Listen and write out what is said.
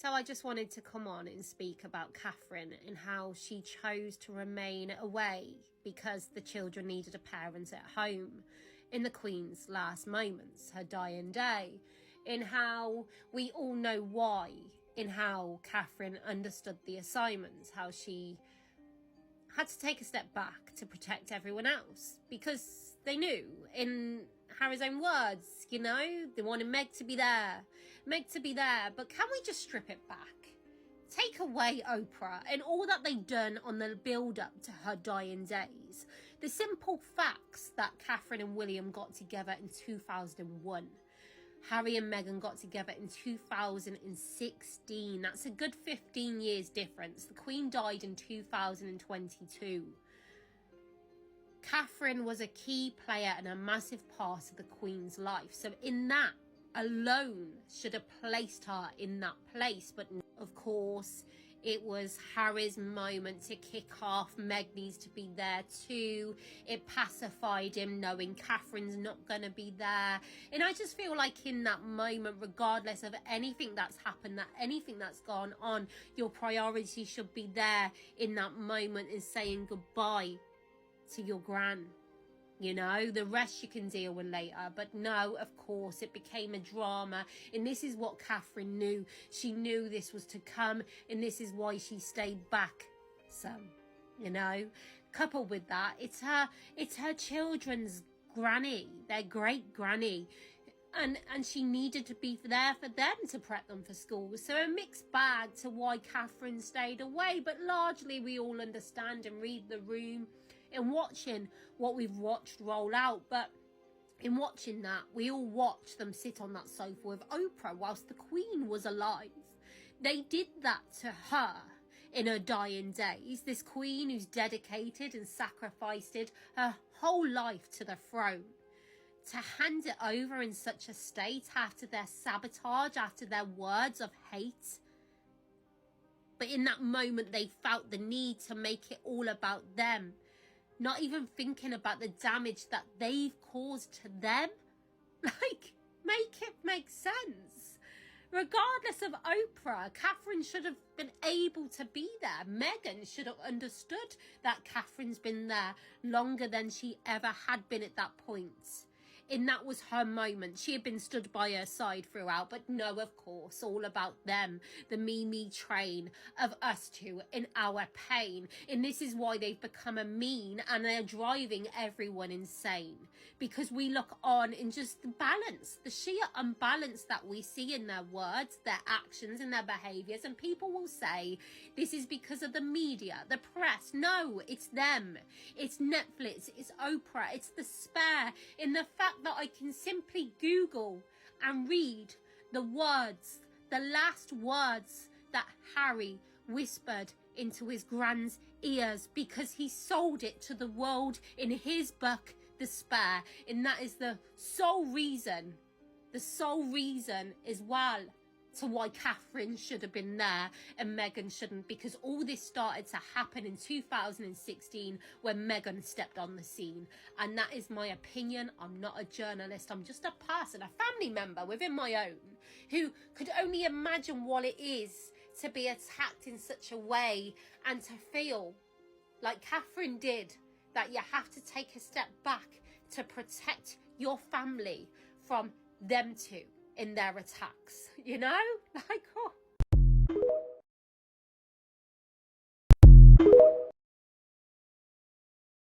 So I just wanted to come on and speak about Catherine and how she chose to remain away because the children needed a parent at home in the Queen's last moments, her dying day, in how we all know why, in how Catherine understood the assignment, how she had to take a step back to protect everyone else because they knew, in Harry's own words, you know, they wanted Meg to be there. But can we just strip it back? Take away Oprah and all that they'd done on the build-up to her dying days. The simple facts that Catherine and William got together in 2001. Harry and Meghan got together in 2016. That's a good 15 years difference. The Queen died in 2022. Catherine was a key player and a massive part of the Queen's life. So in that alone should have placed her in that place. But of course, it was Harry's moment to kick off. Meg needs to be there too. It pacified him knowing Catherine's not going to be there. And I just feel like in that moment, regardless of anything that's happened, that anything that's gone on, your priority should be there in that moment and saying goodbye to your gran. You know, the rest you can deal with later. But no, of course, it became a drama. And this is what Catherine knew. She knew this was to come. And this is why she stayed back some, you know. Coupled with that, it's her children's granny, their great granny. And she needed to be there for them to prep them for school. So a mixed bag to why Catherine stayed away. But largely we all understand and read the room in watching what we've watched roll out. But in watching that, we all watched them sit on that sofa with Oprah whilst the Queen was alive. They did that to her in her dying days. This Queen who's dedicated and sacrificed her whole life to the throne. To hand it over in such a state after their sabotage, after their words of hate. But in that moment, they felt the need to make it all about them. Not even thinking about the damage that they've caused to them. Like, make it make sense. Regardless of Oprah, Catherine should have been able to be there. Meghan should have understood that Catherine's been there longer than she ever had been at that point. And that was her moment. She had been stood by her side throughout. But no, of course, all about them. The me train of us two in our pain. And this is why they've become a meme and they're driving everyone insane. Because we look on in just the balance, the sheer unbalance that we see in their words, their actions and their behaviours. And people will say, this is because of the media, the press. No, it's them. It's Netflix, it's Oprah, it's The Spare. In the fact that I can simply Google and read the words, the last words that Harry whispered into his gran's ears because he sold it to the world in his book, The Spare. And that is the sole reason as well to why Catherine should have been there and Meghan shouldn't, because all this started to happen in 2016 when Meghan stepped on the scene. And that is my opinion. I'm not a journalist. I'm just a person, a family member within my own, who could only imagine what it is to be attacked in such a way and to feel like Catherine did, that you have to take a step back to protect your family from them two in their attacks, you know? Like, oh.